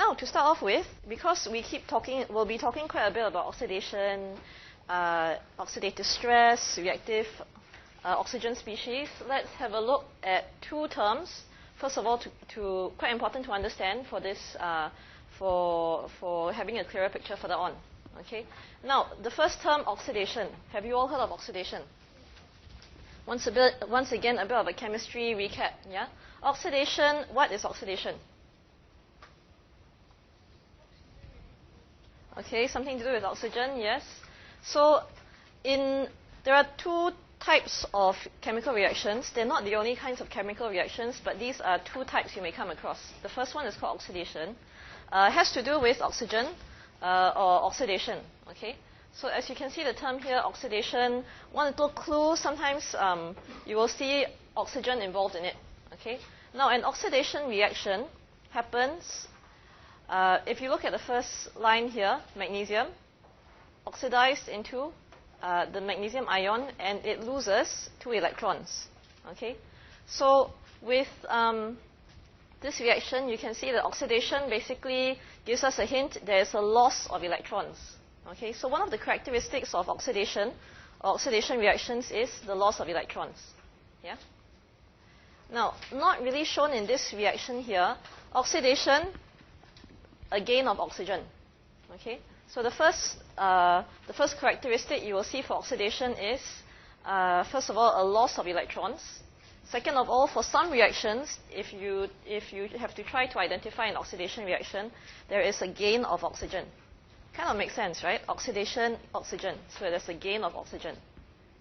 now to start off with, because we'll be talking quite a bit about oxidation, oxidative stress, reactive oxygen species. Let's have a look at two terms. First of all, quite important to understand for this, for having a clearer picture further on. Okay. Now, the first term, oxidation. Have you all heard of oxidation? Once again, a bit of a chemistry recap. Yeah. Oxidation. What is oxidation? Okay, something to do with oxygen. Yes. So, there are two types of chemical reactions. They're not the only kinds of chemical reactions, but these are two types you may come across. The first one is called oxidation. It has to do with oxygen or oxidation. Okay. So as you can see the term here, oxidation, one little clue, sometimes you will see oxygen involved in it. Okay. Now an oxidation reaction happens, if you look at the first line here, magnesium, oxidized into the magnesium ion, and it loses 2 electrons. Okay. So with this reaction, you can see that oxidation basically gives us a hint there is a loss of electrons. Okay, so one of the characteristics of oxidation or oxidation reactions is the loss of electrons. Yeah. Now, not really shown in this reaction here, oxidation, a gain of oxygen. Okay, so the first characteristic you will see for oxidation is, first of all, a loss of electrons. Second of all, for some reactions, if you have to try to identify an oxidation reaction, there is a gain of oxygen. Kind of makes sense, right? Oxidation, oxygen. So there's a gain of oxygen.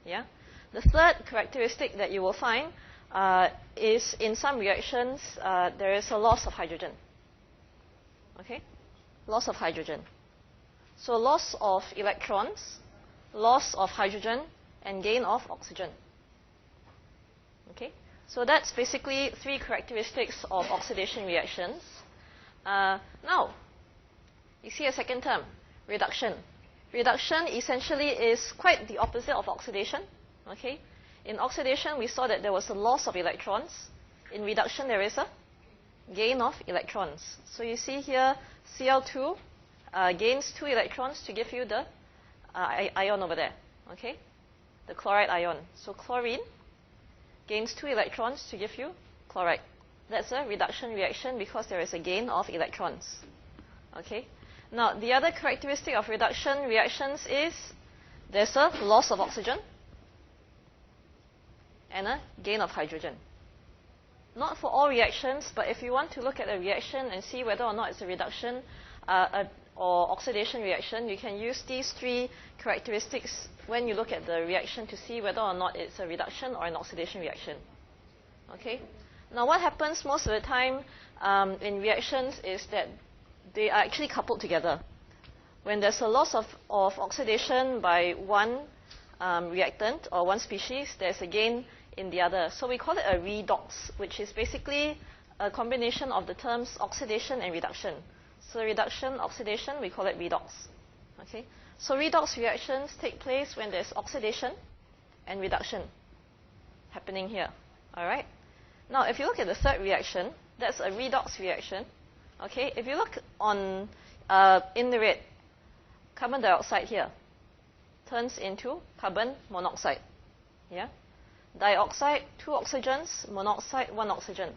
Yeah. The third characteristic that you will find is in some reactions there is a loss of hydrogen. Okay, loss of hydrogen. So loss of electrons, loss of hydrogen, and gain of oxygen. Okay. So that's basically 3 characteristics of oxidation reactions. Now, you see a second term. Reduction. Reduction essentially is quite the opposite of oxidation. Okay? In oxidation, we saw that there was a loss of electrons. In reduction, there is a gain of electrons. So you see here, Cl2 gains 2 electrons to give you the ion over there. Okay? The chloride ion. So chlorine gains 2 electrons to give you chloride. That's a reduction reaction because there is a gain of electrons. Okay? Now, the other characteristic of reduction reactions is there's a loss of oxygen and a gain of hydrogen. Not for all reactions, but if you want to look at a reaction and see whether or not it's a reduction or oxidation reaction, you can use these 3 characteristics when you look at the reaction to see whether or not it's a reduction or an oxidation reaction. Okay? Now, what happens most of the time in reactions is that they are actually coupled together. When there's a loss of oxidation by one reactant or one species, there's a gain in the other. So we call it a redox, which is basically a combination of the terms oxidation and reduction. So reduction, oxidation, we call it redox. Okay? So redox reactions take place when there's oxidation and reduction happening here. All right? Now, if you look at the third reaction, that's a redox reaction. Okay, if you look on in the red, carbon dioxide here turns into carbon monoxide. Yeah, dioxide, 2 oxygens, monoxide, 1 oxygen.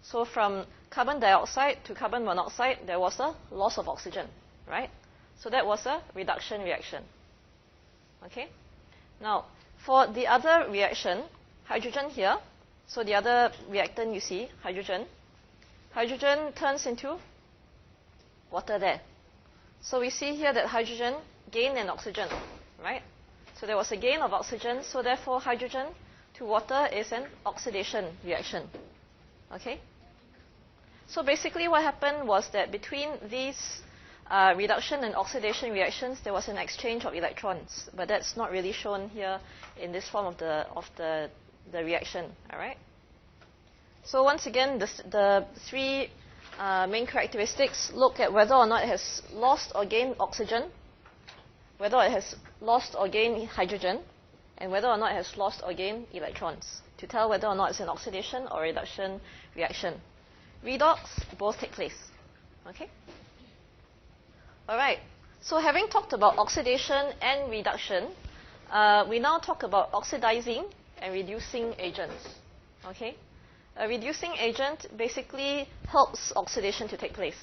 So from carbon dioxide to carbon monoxide, there was a loss of oxygen, right? So that was a reduction reaction. Okay. Now for the other reaction, hydrogen here. So the other reactant you see, hydrogen. Hydrogen turns into water there. So we see here that hydrogen gained an oxygen, right? So there was a gain of oxygen, so therefore hydrogen to water is an oxidation reaction. Okay? So basically what happened was that between these reduction and oxidation reactions, there was an exchange of electrons, but that's not really shown here in this form of the reaction, all right? So once again, the 3 main characteristics look at whether or not it has lost or gained oxygen, whether it has lost or gained hydrogen, and whether or not it has lost or gained electrons, to tell whether or not it's an oxidation or reduction reaction. Redox, both take place. Okay? All right. So having talked about oxidation and reduction, we now talk about oxidizing and reducing agents. Okay? A reducing agent basically helps oxidation to take place.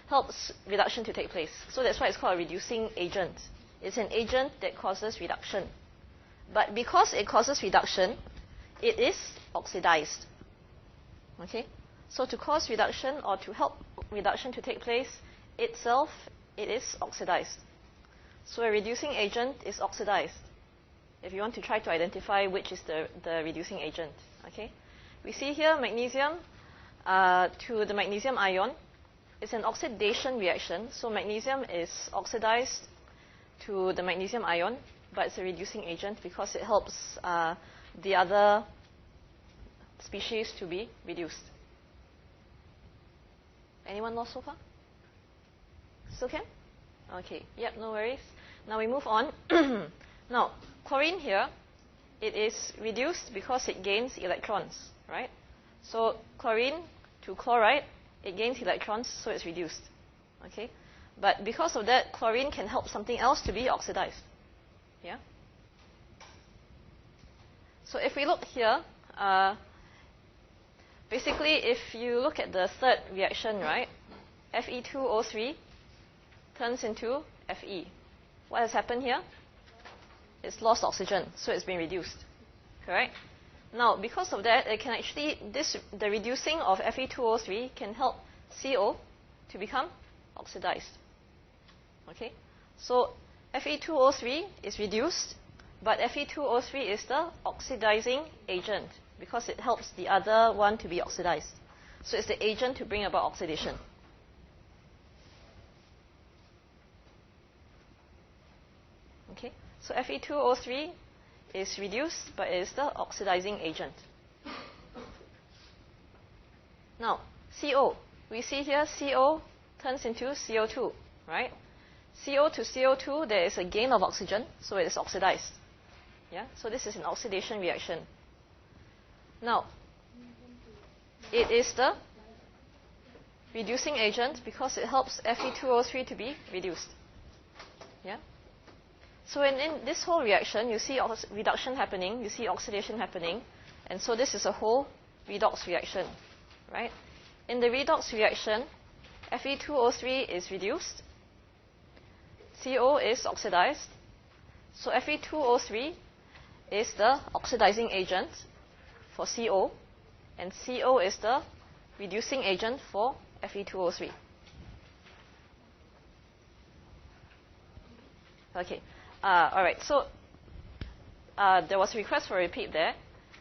Helps reduction to take place. So that's why it's called a reducing agent. It's an agent that causes reduction. But because it causes reduction, it is oxidized. Okay? So to cause reduction or to help reduction to take place itself, it is oxidized. So a reducing agent is oxidized. If you want to try to identify which is the reducing agent. Okay? We see here magnesium to the magnesium ion. It's an oxidation reaction. So magnesium is oxidized to the magnesium ion, but it's a reducing agent because it helps the other species to be reduced. Anyone lost so far? Still can? Okay. Yep, no worries. Now we move on. Now, chlorine here, it is reduced because it gains electrons, right? So chlorine to chloride, it gains electrons, so it's reduced. Okay? But because of that, chlorine can help something else to be oxidized. Yeah? So if we look here, basically if you look at the third reaction, right, Fe2O3 turns into Fe. What has happened here? It's lost oxygen, so it's been reduced. Correct? Now, because of that, it can actually, the reducing of Fe2O3 can help CO to become oxidized. Okay? So Fe2O3 is reduced, but Fe2O3 is the oxidizing agent because it helps the other one to be oxidized. So it's the agent to bring about oxidation. Okay? So Fe2O3 is reduced, but it is the oxidizing agent. Now, CO. We see here CO turns into CO2, right? CO to CO2, there is a gain of oxygen, so it is oxidized. Yeah? So this is an oxidation reaction. Now, it is the reducing agent because it helps Fe2O3 to be reduced. Yeah? So in this whole reaction, you see reduction happening, you see oxidation happening, and so this is a whole redox reaction, right? In the redox reaction, Fe2O3 is reduced, CO is oxidized, so Fe2O3 is the oxidizing agent for CO, and CO is the reducing agent for Fe2O3. Okay. All right, so there was a request for a repeat there.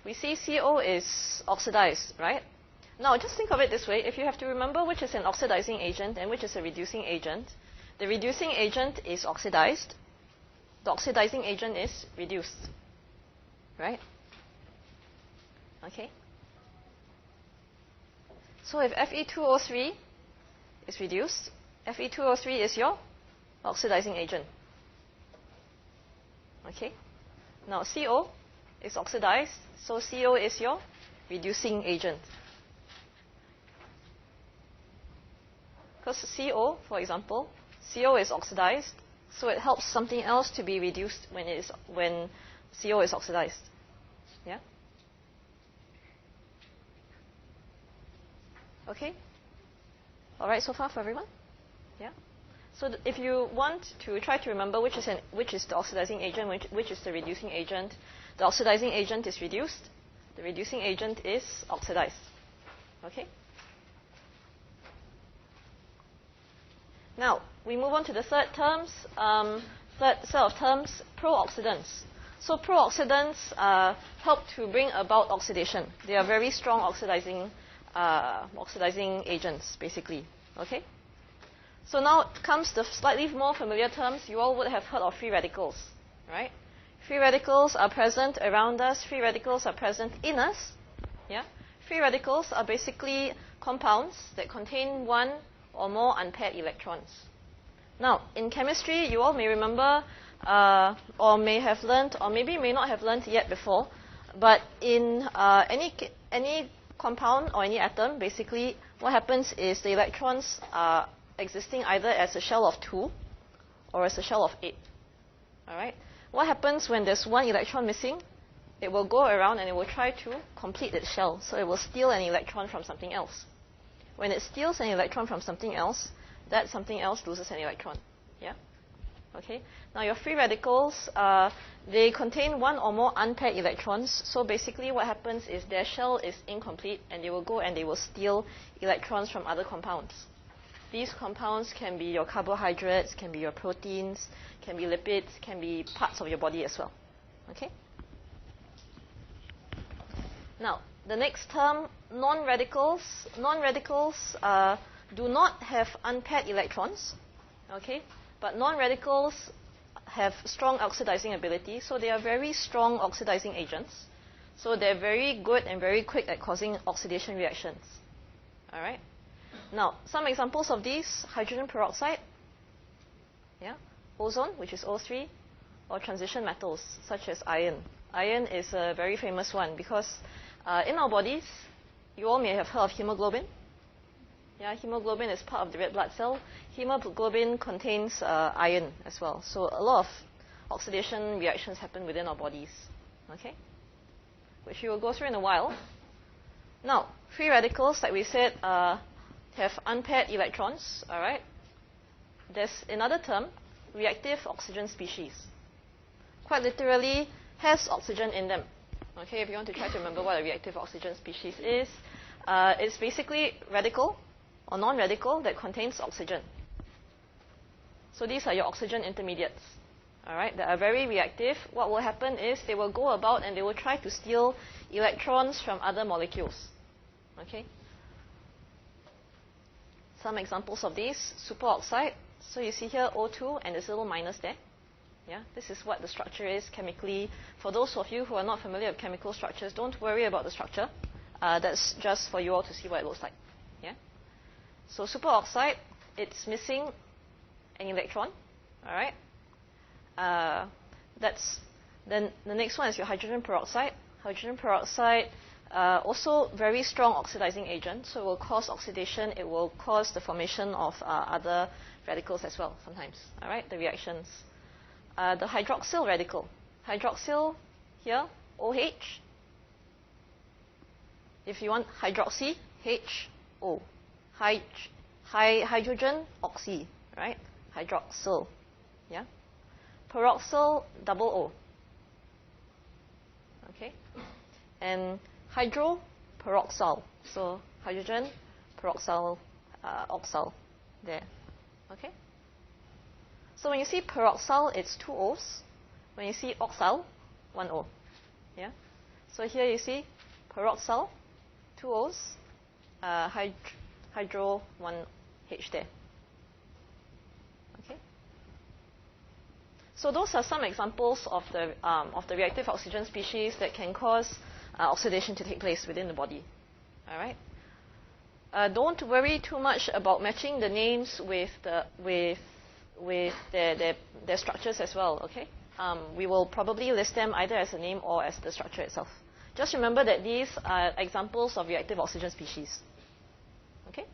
We see CO is oxidized, right? Now, just think of it this way. If you have to remember which is an oxidizing agent and which is a reducing agent, the reducing agent is oxidized. The oxidizing agent is reduced, right? Okay. So if Fe2O3 is reduced, Fe2O3 is your oxidizing agent. Okay. Now CO is oxidized, so CO is your reducing agent. Because CO, for example, CO is oxidized, so it helps something else to be reduced when CO is oxidized. Yeah? Okay? All right so far for everyone? Yeah? So if you want to try to remember which is the oxidizing agent, which is the reducing agent, the oxidizing agent is reduced, the reducing agent is oxidized. Okay? Now, we move on to the third set of terms, pro-oxidants. So pro-oxidants help to bring about oxidation. They are very strong oxidizing agents, basically. Okay? So now comes the slightly more familiar terms. You all would have heard of free radicals, right? Free radicals are present around us. Free radicals are present in us. Yeah? Free radicals are basically compounds that contain one or more unpaired electrons. Now, in chemistry, you all may remember or may have learned, or maybe may not have learned yet before, but in any compound or any atom, basically what happens is the electrons are existing either as a shell of 2 or as a shell of 8. All right? What happens when there's one electron missing? It will go around and it will try to complete its shell. So it will steal an electron from something else. When it steals an electron from something else, that something else loses an electron. Yeah? Okay? Now your free radicals, they contain one or more unpaired electrons. So basically what happens is their shell is incomplete and they will go and they will steal electrons from other compounds. These compounds can be your carbohydrates, can be your proteins, can be lipids, can be parts of your body as well. Okay? Now, the next term, non-radicals. Non-radicals do not have unpaired electrons, okay? But non-radicals have strong oxidizing ability, so they are very strong oxidizing agents. So they're very good and very quick at causing oxidation reactions. All right? Now, some examples of these: hydrogen peroxide, yeah, ozone, which is O3, or transition metals such as iron. Iron is a very famous one because in our bodies, you all may have heard of hemoglobin. Yeah, hemoglobin is part of the red blood cell. Hemoglobin contains iron as well. So a lot of oxidation reactions happen within our bodies, okay? Which we will go through in a while. Now, free radicals, like we said, have unpaired electrons, all right? There's another term, reactive oxygen species. Quite literally, has oxygen in them. Okay, if you want to try to remember what a reactive oxygen species is, it's basically radical or non-radical that contains oxygen. So these are your oxygen intermediates, all right, that are very reactive. What will happen is they will go about and they will try to steal electrons from other molecules. Okay. Some examples of these: superoxide. So you see here O2 and there's a little minus there. Yeah, this is what the structure is chemically. For those of you who are not familiar with chemical structures, don't worry about the structure. That's just for you all to see what it looks like. Yeah. So superoxide, it's missing an electron. All right. Then the next one is your hydrogen peroxide. Hydrogen peroxide, also very strong oxidizing agent. So it will cause oxidation. It will cause the formation of other radicals as well sometimes. All right, the reactions. The hydroxyl radical. Hydroxyl here, OH. If you want hydroxy, HO. Hydrogen, oxy, right? Hydroxyl. Yeah? Peroxyl, double O. Okay? And hydroperoxyl. So hydrogen, peroxyl, oxyl. There. Okay? So when you see peroxyl, it's 2 O's. When you see oxyl, 1 O. Yeah? So here you see peroxyl, 2 O's, hydro, 1 H there. Okay? So those are some examples of the reactive oxygen species that can cause oxidation to take place within the body. All right? Don't worry too much about matching the names with their structures as well, okay? We will probably list them either as a name or as the structure itself. Just remember that these are examples of reactive oxygen species. Okay?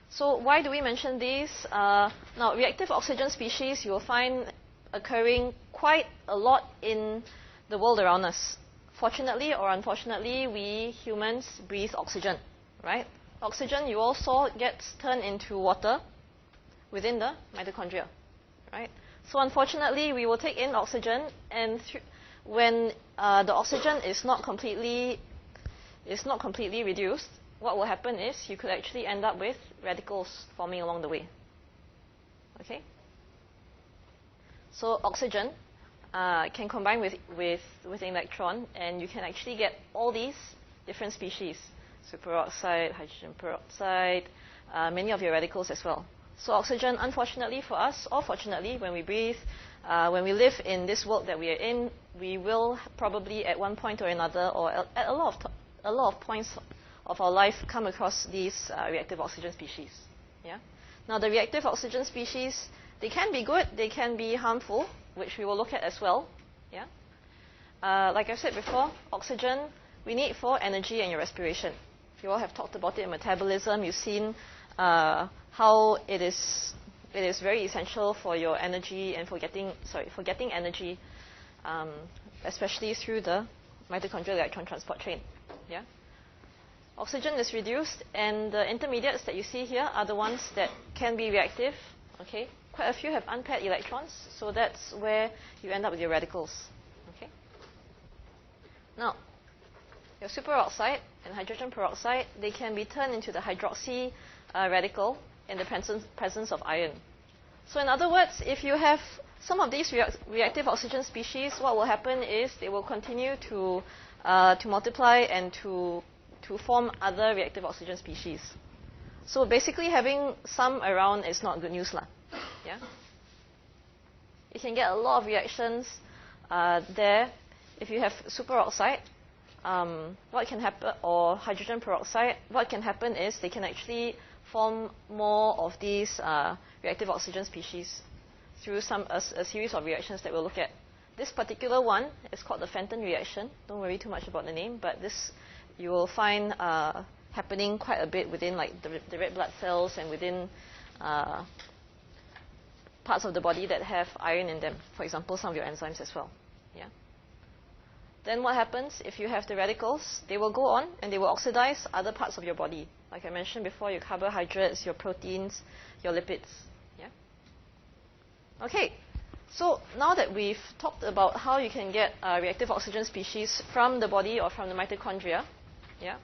So why do we mention these? Now, reactive oxygen species you will find occurring quite a lot in the world around us. Fortunately or unfortunately, we humans breathe oxygen, right? Oxygen, you all saw, gets turned into water within the mitochondria, right? So unfortunately, we will take in oxygen, and when the oxygen is not completely reduced, what will happen is you could actually end up with radicals forming along the way. Okay? So oxygen can combine with an electron, and you can actually get all these different species: superoxide, hydrogen peroxide, many of your radicals as well. So oxygen, unfortunately for us, or fortunately, when we breathe, when we live in this world that we are in, we will probably at one point or another, or at a lot of points of our life, come across these reactive oxygen species. Yeah. Now the reactive oxygen species, they can be good, they can be harmful, which we will look at as well. Yeah. like I said before, oxygen we need for energy and your respiration. You all have talked about it in metabolism. You've seen how it is very essential for your energy and for getting energy, especially through the mitochondrial electron transport chain. Yeah. Oxygen is reduced, and the intermediates that you see here are the ones that can be reactive. Okay. Quite a few have unpaired electrons, so that's where you end up with your radicals. Okay. Now, your superoxide and hydrogen peroxide, they can be turned into the hydroxy radical in the presence of iron. So in other words, if you have some of these reactive oxygen species, what will happen is they will continue to multiply and to form other reactive oxygen species. So basically having some around is not good news lah. Yeah? You can get a lot of reactions there. If you have superoxide, what can happen, or hydrogen peroxide, what can happen is they can actually form more of these reactive oxygen species through a series of reactions that we'll look at. This particular one is called the Fenton reaction. Don't worry too much about the name, but this you will find happening quite a bit within like the red blood cells and within parts of the body that have iron in them. For example, some of your enzymes as well. Yeah. Then what happens if you have the radicals? They will go on and they will oxidize other parts of your body. Like I mentioned before, your carbohydrates, your proteins, your lipids. Yeah. Okay. So now that we've talked about how you can get reactive oxygen species from the body or from the mitochondria, yeah,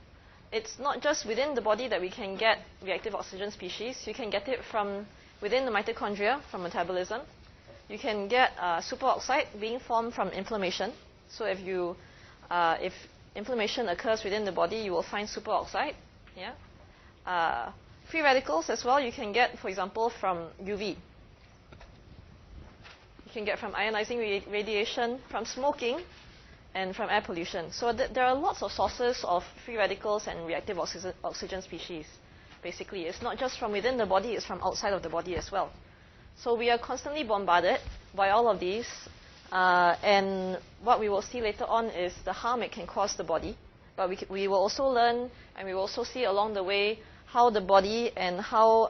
it's not just within the body that we can get reactive oxygen species. You can get it from within the mitochondria, from metabolism. You can get superoxide being formed from inflammation. So if inflammation occurs within the body, you will find superoxide. Yeah. Free radicals as well. You can get, for example, from UV. You can get from ionizing radiation, from smoking, and from air pollution. So there are lots of sources of free radicals and reactive oxygen species. Basically, it's not just from within the body; it's from outside of the body as well. So we are constantly bombarded by all of these. And what we will see later on is the harm it can cause the body. But we will also learn, and we will also see along the way how the body and how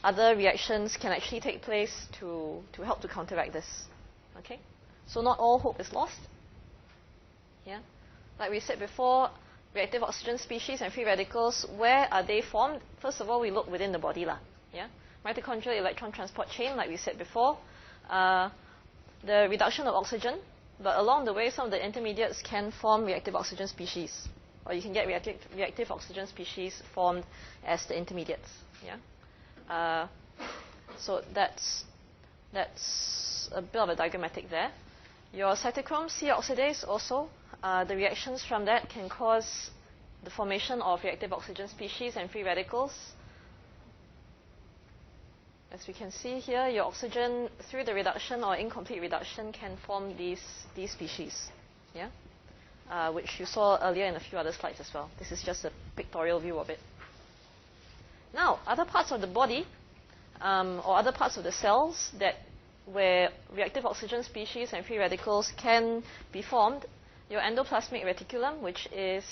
other reactions can actually take place to help to counteract this. Okay? So not all hope is lost. Yeah? Like we said before, reactive oxygen species and free radicals, where are they formed? First of all, we look within the body lah. Yeah? Mitochondrial electron transport chain, like we said before. The reduction of oxygen, but along the way, some of the intermediates can form reactive oxygen species, or you can get reactive oxygen species formed as the intermediates. Yeah. So that's a bit of a diagrammatic there. Your cytochrome C oxidase also, the reactions from that can cause the formation of reactive oxygen species and free radicals. As we can see here, your oxygen, through the reduction or incomplete reduction, can form these species, yeah? Which you saw earlier in a few other slides as well. This is just a pictorial view of it. Now, other parts of the body, or other parts of the cells where reactive oxygen species and free radicals can be formed, your endoplasmic reticulum, which is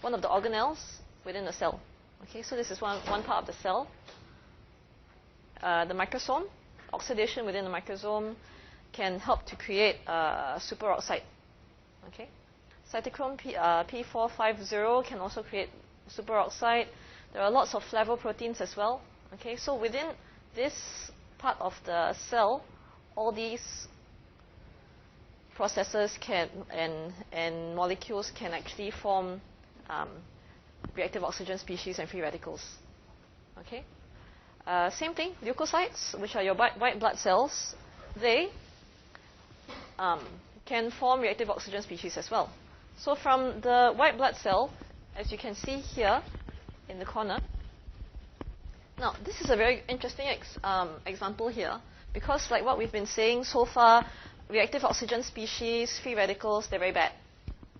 one of the organelles within the cell. Okay, so this is one part of the cell. The microsome, oxidation within the microsome can help to create superoxide. Okay, cytochrome P450 can also create superoxide. There are lots of flavoproteins as well. Okay, so within this part of the cell, all these processes and molecules can actually form reactive oxygen species and free radicals. Okay. Same thing, leukocytes, which are your white blood cells, they can form reactive oxygen species as well. So from the white blood cell, as you can see here in the corner, now this is a very interesting example here, because like what we've been saying so far, reactive oxygen species, free radicals, they're very bad,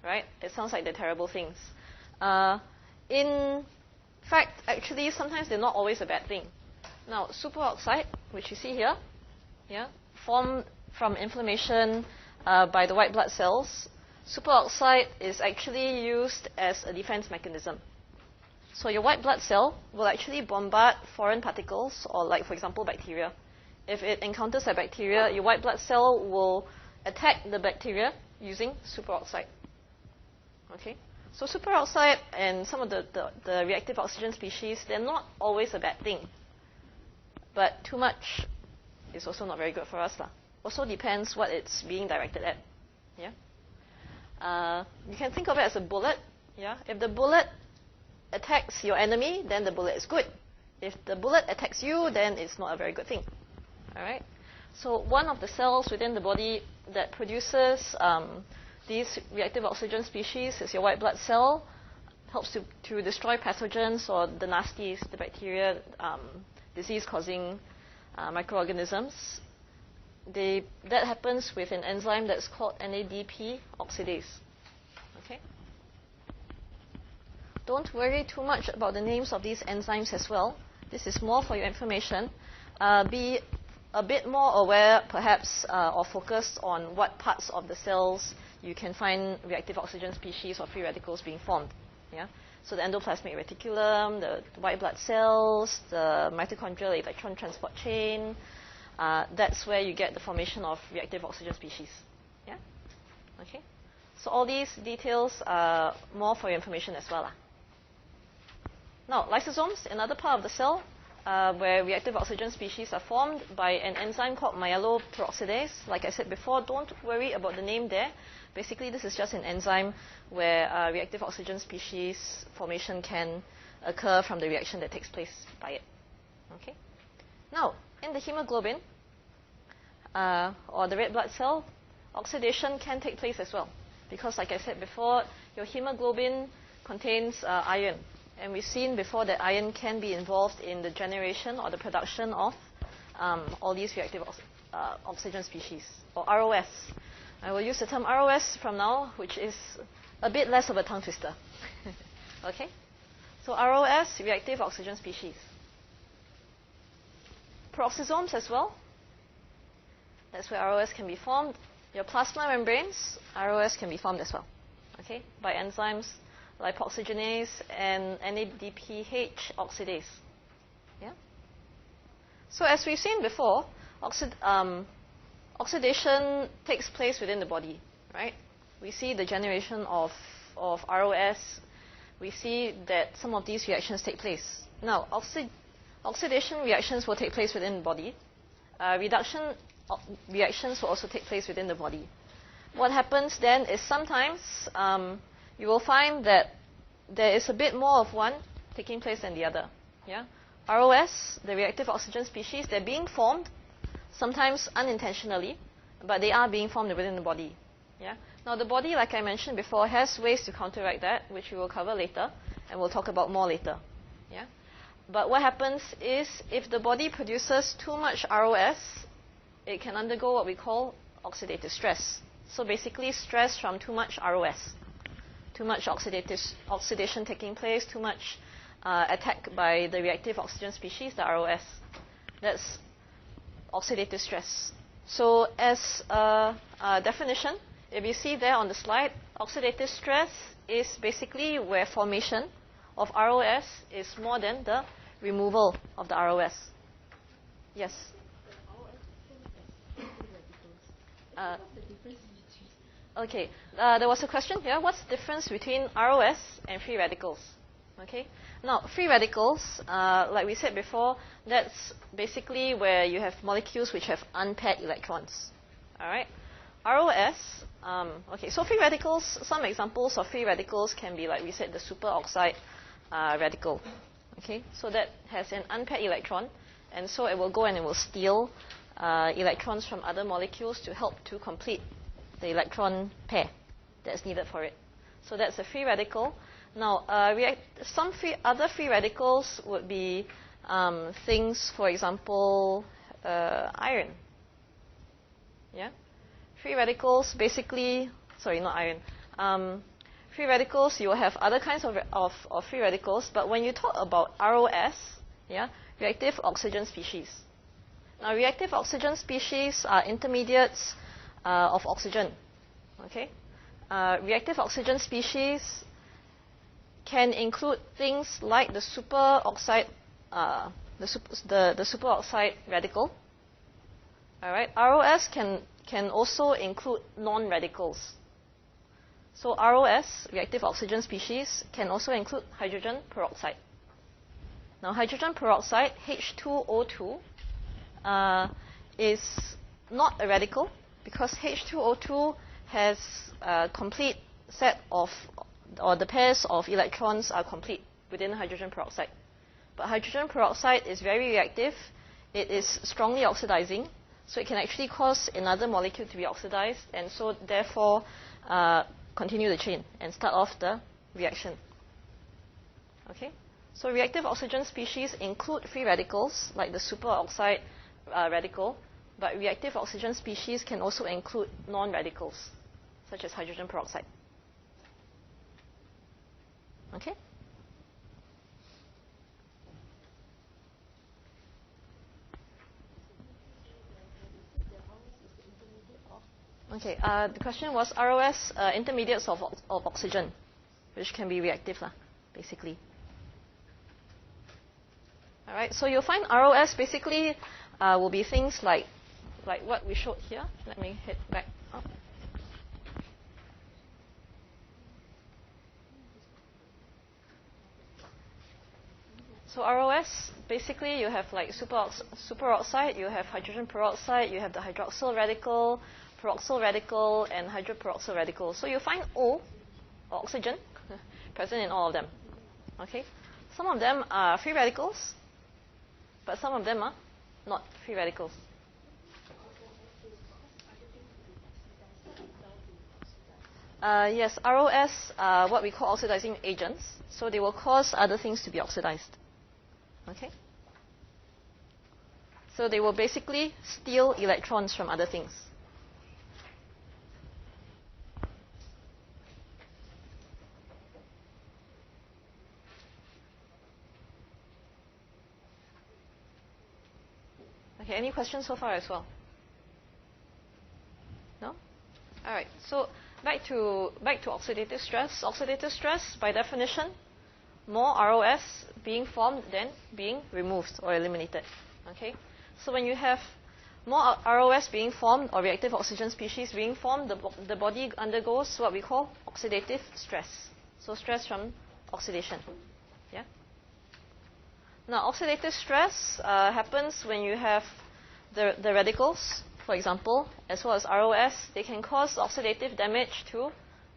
right? It sounds like they're terrible things. In fact, actually, sometimes they're not always a bad thing. Now, superoxide, which you see here, yeah, formed from inflammation, by the white blood cells, superoxide is actually used as a defense mechanism. So your white blood cell will actually bombard foreign particles, or like, for example, bacteria. If it encounters a bacteria, your white blood cell will attack the bacteria using superoxide. Okay? So superoxide and some of the reactive oxygen species, they're not always a bad thing. But too much is also not very good for us. Also depends what it's being directed at. Yeah? You can think of it as a bullet. Yeah? If the bullet attacks your enemy, then the bullet is good. If the bullet attacks you, then it's not a very good thing. All right? So one of the cells within the body that produces these reactive oxygen species is your white blood cell. Helps to destroy pathogens or the nasties, the bacteria, disease-causing microorganisms. That happens with an enzyme that's called NADP oxidase. Okay? Don't worry too much about the names of these enzymes as well. This is more for your information. Be a bit more aware, perhaps, or focused on what parts of the cells you can find reactive oxygen species or free radicals being formed. Yeah? So the endoplasmic reticulum, the white blood cells, the mitochondrial electron transport chain, that's where you get the formation of reactive oxygen species. Yeah? Okay? So all these details are more for your information as well. Now, lysosomes, another part of the cell where reactive oxygen species are formed by an enzyme called myeloperoxidase. Like I said before, don't worry about the name there. Basically, this is just an enzyme where reactive oxygen species formation can occur from the reaction that takes place by it. Okay? Now, in the hemoglobin, or the red blood cell, oxidation can take place as well. Because, like I said before, your hemoglobin contains iron. And we've seen before that iron can be involved in the generation or the production of all these reactive oxygen species, or ROS. I will use the term ROS from now, which is a bit less of a tongue twister. Okay? So ROS, reactive oxygen species. Peroxisomes as well. That's where ROS can be formed. Your plasma membranes, ROS can be formed as well. Okay? By enzymes lipoxygenase and NADPH oxidase. Yeah? So as we've seen before, oxidation takes place within the body, right? We see the generation of ROS. We see that some of these reactions take place. Now, oxidation reactions will take place within the body. Reduction reactions will also take place within the body. What happens then is sometimes you will find that there is a bit more of one taking place than the other. Yeah? ROS, the reactive oxygen species, they're being formed, sometimes unintentionally, but they are being formed within the body. Yeah? Now, the body, like I mentioned before, has ways to counteract that, which we will cover later, and we'll talk about more later. Yeah? But what happens is, if the body produces too much ROS, it can undergo what we call oxidative stress. So basically, stress from too much ROS. Too much oxidation taking place, too much attack by the reactive oxygen species, the ROS. That's oxidative stress. So as a definition, if you see there on the slide, oxidative stress is basically where formation of ROS is more than the removal of the ROS. Yes? Okay, there was a question here. What's the difference between ROS and free radicals? Okay. Now, free radicals, like we said before, that's basically where you have molecules which have unpaired electrons. All right. ROS. Okay. So free radicals. Some examples of free radicals can be, like we said, the superoxide radical. Okay. So that has an unpaired electron, and so it will go and it will steal electrons from other molecules to help to complete the electron pair that's needed for it. So that's a free radical. Now, some other free radicals would be things, for example, iron. Yeah? Free radicals basically, sorry, not iron. Free radicals, you will have other kinds of free radicals, but when you talk about ROS, yeah, reactive oxygen species. Now, reactive oxygen species are intermediates of oxygen. Okay, reactive oxygen species can include things like the superoxide, the superoxide radical. All right, ROS can also include non-radicals. So ROS, reactive oxygen species, can also include hydrogen peroxide. Now, hydrogen peroxide, H2O2, is not a radical because H2O2 has a complete set of, or the pairs of electrons are complete within hydrogen peroxide. But hydrogen peroxide is very reactive. It is strongly oxidizing, so it can actually cause another molecule to be oxidized, and so therefore continue the chain and start off the reaction. Okay? So reactive oxygen species include free radicals, like the superoxide radical, but reactive oxygen species can also include non-radicals, such as hydrogen peroxide. Okay? Okay, the question was ROS, intermediates of oxygen, which can be reactive, basically. All right, so you'll find ROS basically will be things like what we showed here. Let me hit back up. So ROS, basically you have like superoxide, you have hydrogen peroxide, you have the hydroxyl radical, peroxyl radical, and hydroperoxyl radical. So you find O, or oxygen, present in all of them. Okay? Some of them are free radicals, but some of them are not free radicals. Yes, ROS are what we call oxidizing agents, so they will cause other things to be oxidized. Okay? So they will basically steal electrons from other things. Okay, any questions so far as well? No? All right. So back to oxidative stress. Oxidative stress, by definition, more ROS being formed than being removed or eliminated. Okay? So when you have more ROS being formed or reactive oxygen species being formed, the body undergoes what we call oxidative stress. So stress from oxidation. Yeah? Now, oxidative stress happens when you have the radicals, for example, as well as ROS. They can cause oxidative damage to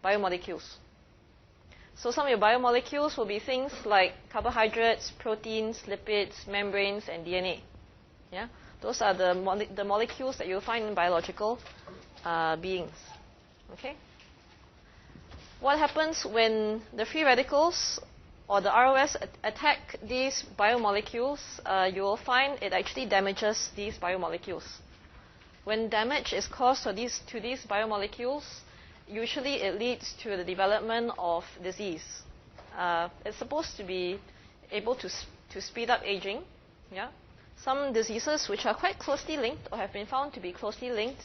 biomolecules. So some of your biomolecules will be things like carbohydrates, proteins, lipids, membranes, and DNA. Yeah? Those are the molecules that you'll find in biological beings. Okay? What happens when the free radicals or the ROS attack these biomolecules? You will find it actually damages these biomolecules. When damage is caused to these biomolecules, usually it leads to the development of disease. It's supposed to be able to speed up aging. Yeah? Some diseases which are quite closely linked or have been found to be closely linked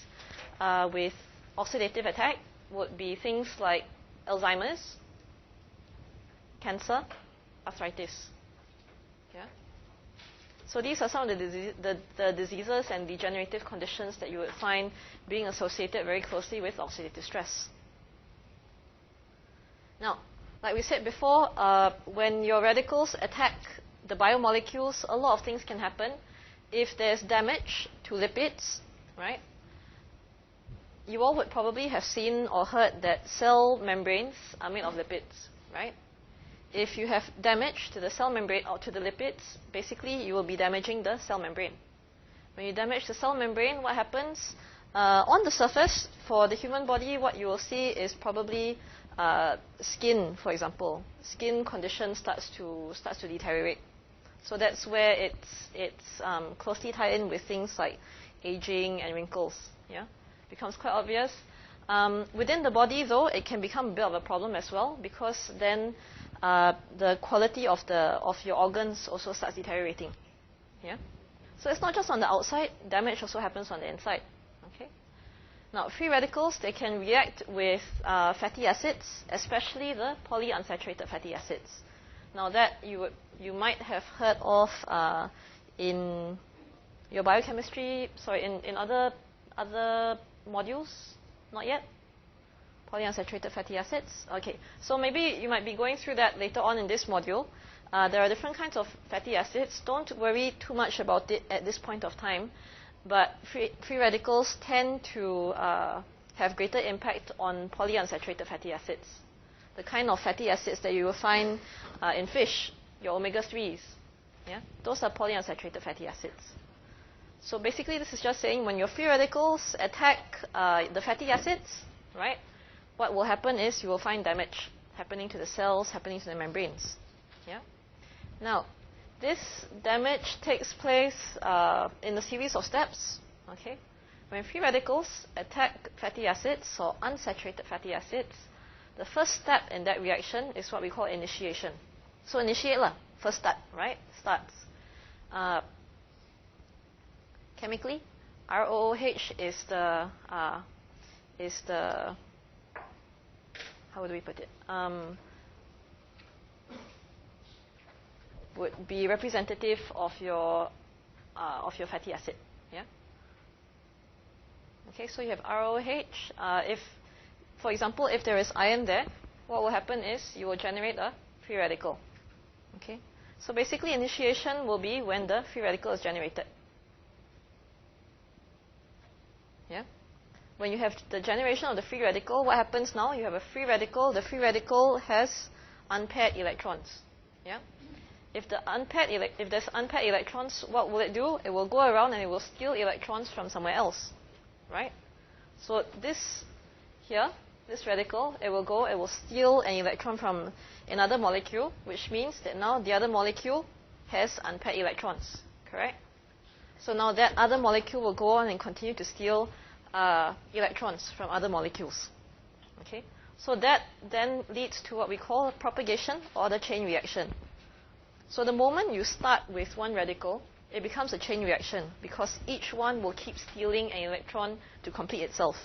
with oxidative attack would be things like Alzheimer's, cancer, arthritis. Yeah? So these are some of the diseases and degenerative conditions that you would find being associated very closely with oxidative stress. Now, like we said before, when your radicals attack the biomolecules, a lot of things can happen. If there's damage to lipids, right? You all would probably have seen or heard that cell membranes are made of lipids, right? If you have damage to the cell membrane or to the lipids, basically you will be damaging the cell membrane. When you damage the cell membrane, what happens? On the surface, for the human body, what you will see is probably skin, for example. Skin condition starts to deteriorate. So that's where it's closely tied in with things like aging and wrinkles. Yeah, becomes quite obvious. Within the body, though, it can become a bit of a problem as well, because then the quality of your organs also starts deteriorating. Yeah, so it's not just on the outside. Damage also happens on the inside. Okay. Now, free radicals, they can react with fatty acids, especially the polyunsaturated fatty acids. Now, that you might have heard of in your biochemistry, in other modules, not yet? Polyunsaturated fatty acids. Okay, so maybe you might be going through that later on in this module. There are different kinds of fatty acids. Don't worry too much about it at this point of time. But free radicals tend to have greater impact on polyunsaturated fatty acids. The kind of fatty acids that you will find in fish, your omega-3s. Yeah? Those are polyunsaturated fatty acids. So basically, this is just saying when your free radicals attack the fatty acids, right, what will happen is you will find damage happening to the cells, happening to the membranes. Yeah? Now, this damage takes place in a series of steps. Okay? When free radicals attack fatty acids or unsaturated fatty acids, the first step in that reaction is what we call initiation. So initiate lah, first step, right? Starts. Chemically, ROOH is the how do we put it? Would be representative of your fatty acid. Yeah. Okay, so you have ROH. If, for example, if there is iron there, what will happen is you will generate a free radical. Okay. So basically, initiation will be when the free radical is generated. Yeah. When you have the generation of the free radical, what happens now? You have a free radical. The free radical has unpaired electrons. Yeah. If there's unpaired electrons, what will it do? It will go around and it will steal electrons from somewhere else, right? So this here, this radical, it will steal an electron from another molecule, which means that now the other molecule has unpaired electrons, correct? So now that other molecule will go on and continue to steal electrons from other molecules, okay? So that then leads to what we call propagation or the chain reaction. So the moment you start with one radical, it becomes a chain reaction because each one will keep stealing an electron to complete itself.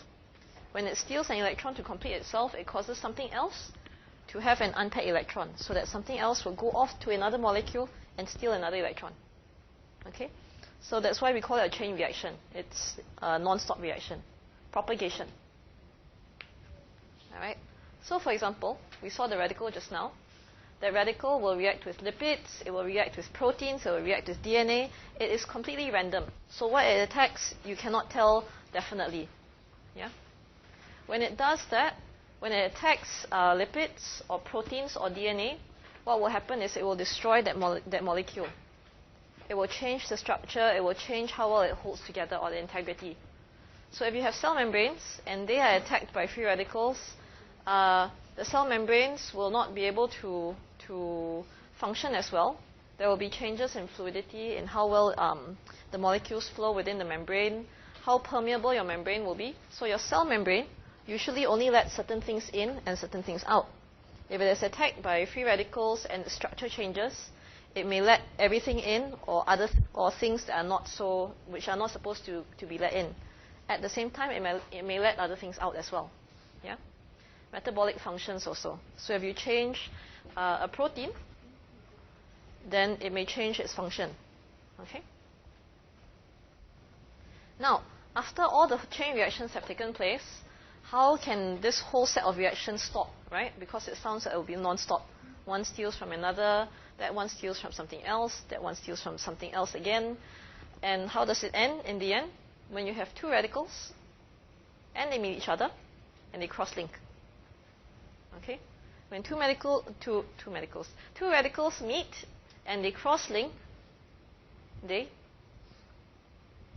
When it steals an electron to complete itself, it causes something else to have an unpaired electron, so that something else will go off to another molecule and steal another electron. Okay? So that's why we call it a chain reaction. It's a non-stop reaction. Propagation. All right? So for example, we saw the radical just now. The radical will react with lipids, it will react with proteins, it will react with DNA. It is completely random. So what it attacks, you cannot tell definitely. Yeah? When it does that, when it attacks lipids or proteins or DNA, what will happen is it will destroy that molecule. It will change the structure, it will change how well it holds together or the integrity. So if you have cell membranes and they are attacked by free radicals, the cell membranes will not be able to function as well. There will be changes in fluidity, in how well the molecules flow within the membrane, how permeable your membrane will be. So your cell membrane usually only lets certain things in and certain things out. If it is attacked by free radicals and the structure changes, it may let everything in or things that are which are not supposed to be let in. At the same time, it may let other things out as well. Yeah? Metabolic functions also. So if you change a protein, then it may change its function. Okay? Now, after all the chain reactions have taken place, how can this whole set of reactions stop, right? Because it sounds like it will be non-stop. One steals from another, that one steals from something else, that one steals from something else again. And how does it end in the end? When you have two radicals, and they meet each other, and they cross-link. Okay? When two radicals meet and they cross-link, they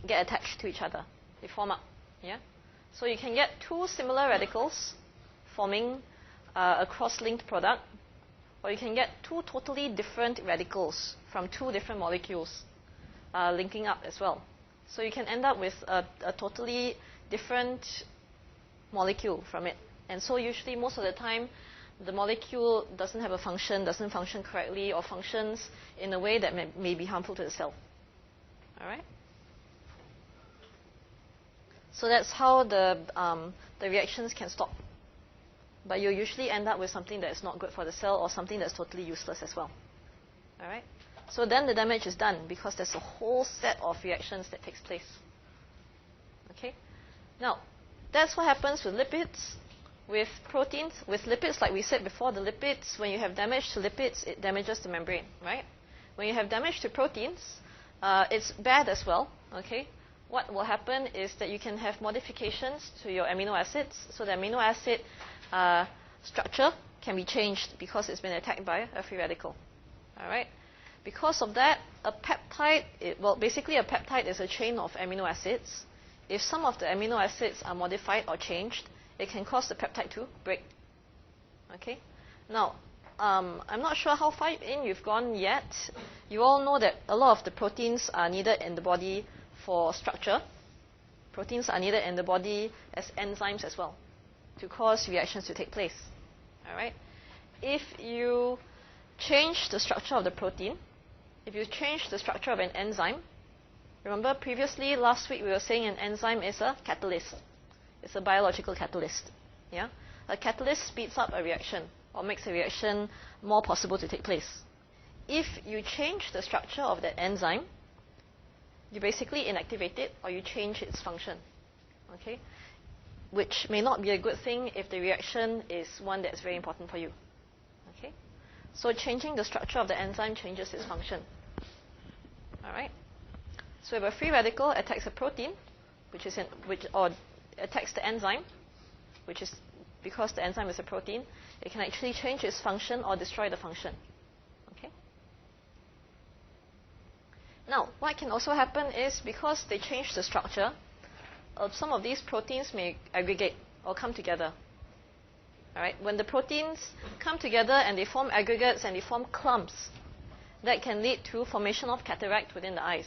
get attached to each other. They form up. Yeah? So you can get two similar radicals forming a cross-linked product, or you can get two totally different radicals from two different molecules linking up as well. So you can end up with a totally different molecule from it. And so usually most of the time, the molecule doesn't have a function, doesn't function correctly, or functions in a way that may be harmful to the cell. All right? So that's how the reactions can stop. But you'll usually end up with something that is not good for the cell or something that's totally useless as well. All right? So then the damage is done because there's a whole set of reactions that takes place. Okay? Now, that's what happens with lipids, with proteins. With lipids, like we said before, the lipids, when you have damage to lipids, it damages the membrane, right? When you have damage to proteins, it's bad as well, okay? What will happen is that you can have modifications to your amino acids. So the amino acid structure can be changed because it's been attacked by a free radical. All right? Because of that, a peptide, basically a peptide is a chain of amino acids. If some of the amino acids are modified or changed, it can cause the peptide to break. Okay? Now, I'm not sure how far in you've gone yet. You all know that a lot of the proteins are needed in the body for structure. Proteins are needed in the body as enzymes as well to cause reactions to take place. All right? If you change the structure of the protein, if you change the structure of an enzyme, remember previously last week we were saying an enzyme is a catalyst. It's a biological catalyst. Yeah? A catalyst speeds up a reaction or makes a reaction more possible to take place. If you change the structure of that enzyme, you basically inactivate it or you change its function. Okay? Which may not be a good thing if the reaction is one that's very important for you. Okay? So changing the structure of the enzyme changes its function. All right? So if a free radical attacks a protein, or attacks the enzyme, which is because the enzyme is a protein, it can actually change its function or destroy the function. Okay? Now, what can also happen is because they change the structure, some of these proteins may aggregate or come together. All right? When the proteins come together and they form aggregates and they form clumps, that can lead to formation of cataract within the eyes.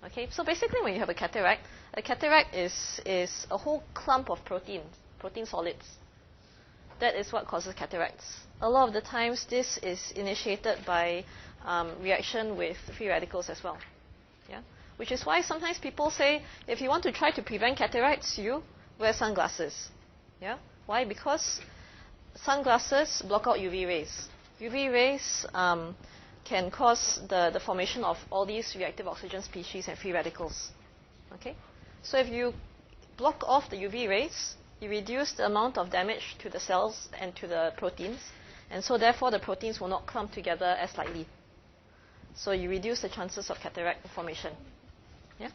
Okay? So basically when you have a cataract is a whole clump of protein solids. That is what causes cataracts. A lot of the times this is initiated by reaction with free radicals as well. Yeah? Which is why sometimes people say, if you want to try to prevent cataracts, you wear sunglasses. Yeah? Why? Because sunglasses block out UV rays. UV rays can cause the formation of all these reactive oxygen species and free radicals. Okay? So if you block off the UV rays, you reduce the amount of damage to the cells and to the proteins, and so therefore the proteins will not clump together as lightly. So you reduce the chances of cataract formation. Yeah?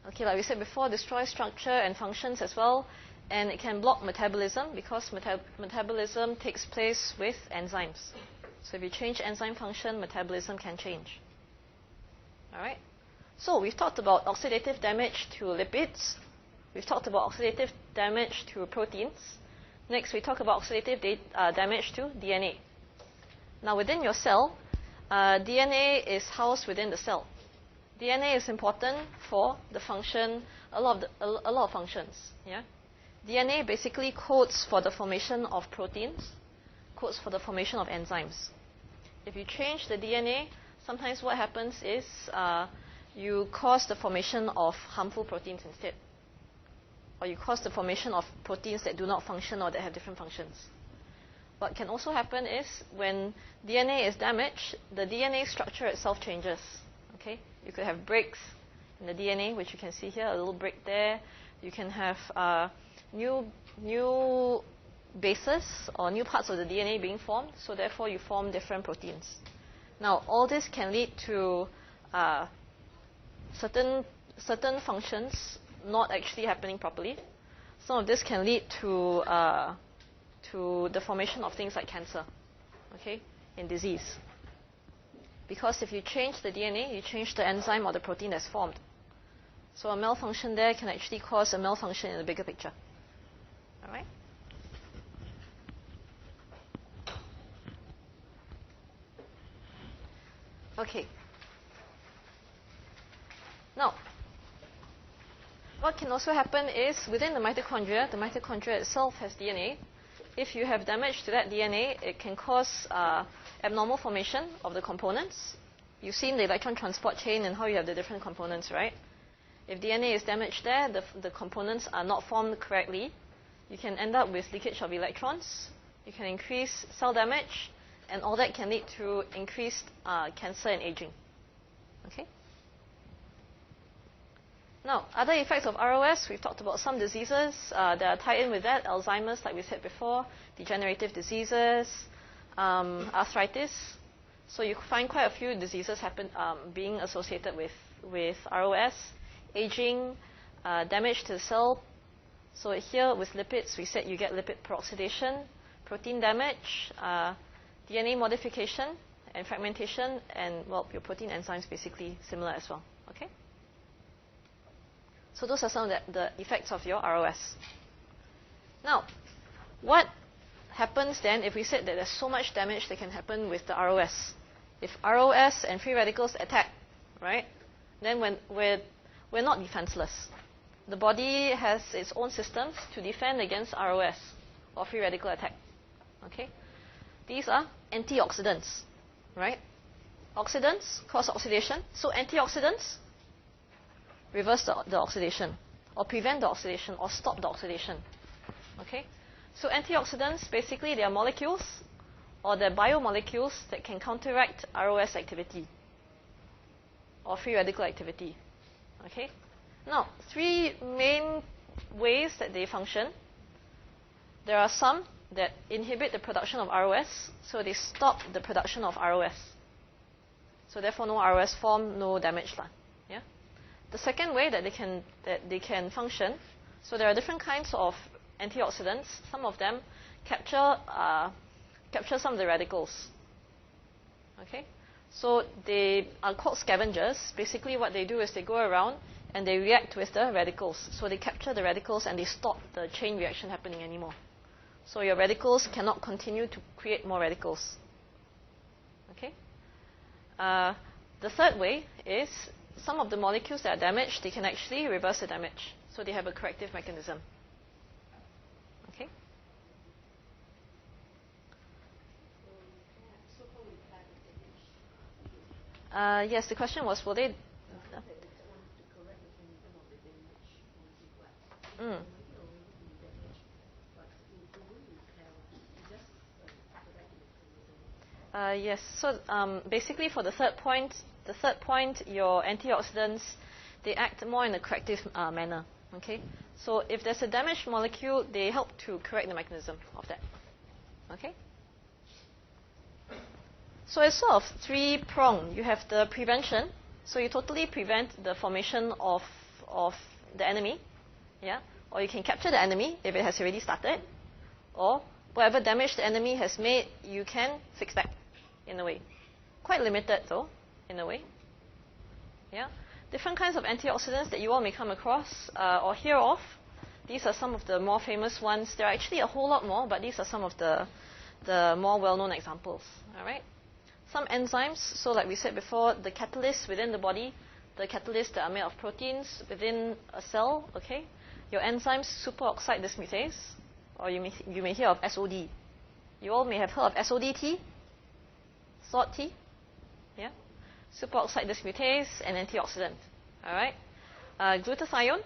Okay, like we said before, destroys structure and functions as well, and it can block metabolism because metabolism takes place with enzymes. So if you change enzyme function, metabolism can change. All right? So we've talked about oxidative damage to lipids. We've talked about oxidative damage to proteins. Next, we talk about oxidative damage to DNA. Now, within your cell, DNA is housed within the cell. DNA is important for the function, a lot of functions. Yeah? DNA basically codes for the formation of proteins, codes for the formation of enzymes. If you change the DNA, sometimes what happens is you cause the formation of harmful proteins instead. Or you cause the formation of proteins that do not function or that have different functions. What can also happen is when DNA is damaged, the DNA structure itself changes. Okay? You could have breaks in the DNA, which you can see here, a little break there. You can have new bases or new parts of the DNA being formed, so therefore you form different proteins. Now, all this can lead to certain functions not actually happening properly. Some of this can lead to the formation of things like cancer, okay, in disease. Because if you change the DNA, you change the enzyme or the protein that's formed. So a malfunction there can actually cause a malfunction in the bigger picture. All right? Okay. Now, what can also happen is within the mitochondria itself has DNA. If you have damage to that DNA, it can cause abnormal formation of the components. You've seen the electron transport chain and how you have the different components, right? If DNA is damaged there, the components are not formed correctly, you can end up with leakage of electrons, you can increase cell damage, and all that can lead to increased cancer and aging. Okay? Now, other effects of ROS, we've talked about some diseases that are tied in with that. Alzheimer's, like we said before, degenerative diseases, arthritis. So you find quite a few diseases being associated with ROS. Aging, damage to the cell. So here with lipids, we said you get lipid peroxidation, protein damage, DNA modification and fragmentation, and, well, your protein enzymes basically similar as well. Okay? So those are some of the effects of your ROS. Now, what happens then if we said that there's so much damage that can happen with the ROS? If ROS and free radicals attack, right, then when we're not defenseless. The body has its own systems to defend against ROS, or free radical attack. Okay? These are antioxidants, right? Oxidants cause oxidation. So antioxidants reverse the oxidation, or prevent the oxidation, or stop the oxidation. Okay? So antioxidants, basically, they are molecules, or they're biomolecules that can counteract ROS activity, or free radical activity. Okay? Now, three main ways that they function. There are some that inhibit the production of ROS, so they stop the production of ROS. So therefore, no ROS form, no damage. Yeah? The second way that they can function, so there are different kinds of antioxidants. Some of them capture some of the radicals. Okay? So they are called scavengers. Basically, what they do is they go around and they react with the radicals. So they capture the radicals and they stop the chain reaction happening anymore. So your radicals cannot continue to create more radicals. Okay? The third way is some of the molecules that are damaged, they can actually reverse the damage. So they have a corrective mechanism. Okay? Yes, the question was, will they... Yes, so basically for the third point, your antioxidants, they act more in a corrective manner. Okay? So if there's a damaged molecule, they help to correct the mechanism of that. Okay? So it's sort of three-pronged. You have the prevention, so you totally prevent the formation of the enemy, yeah? Or you can capture the enemy if it has already started, or whatever damage the enemy has made, you can fix that in a way. Quite limited though, in a way. Yeah? Different kinds of antioxidants that you all may come across or hear of. These are some of the more famous ones. There are actually a whole lot more, but these are some of the more well-known examples. All right? Some enzymes, so like we said before, the catalysts within the body, the catalysts that are made of proteins within a cell, okay? Your enzymes, superoxide dismutase, or you may hear of SOD. You all may have heard of SODT, SODT, yeah? Superoxide dismutase and antioxidant, all right? Glutathione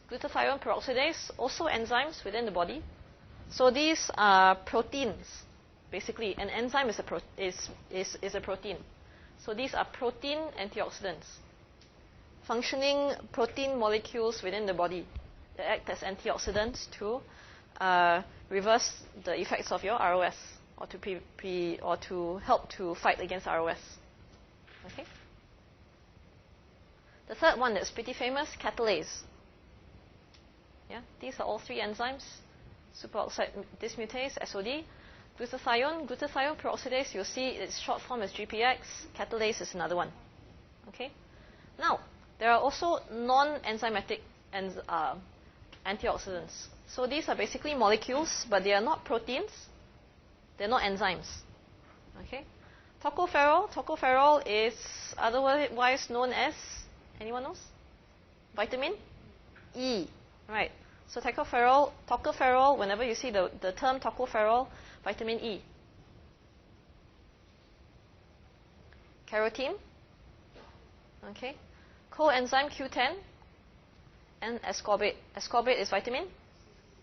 peroxidase, also enzymes within the body. So these are proteins. Basically, an enzyme is a protein. So these are protein antioxidants. Functioning protein molecules within the body that act as antioxidants to reverse the effects of your ROS, or to help to fight against ROS. Okay? The third one that's pretty famous, catalase. Yeah, these are all three enzymes. Superoxide dismutase, SOD. Glutathione peroxidase, you'll see its short form is GPX. Catalase is another one. Okay? Now, there are also non-enzymatic antioxidants. So these are basically molecules, but they are not proteins. They're not enzymes. Okay? Tocopherol is otherwise known as, anyone knows? Vitamin E. Right. So tocopherol, whenever you see the term tocopherol, vitamin E. Carotene. Okay. Coenzyme Q10, and ascorbate. Ascorbate is vitamin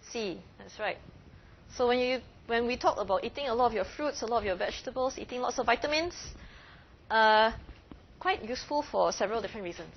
C. That's right. So when we talk about eating a lot of your fruits, a lot of your vegetables, eating lots of vitamins, quite useful for several different reasons.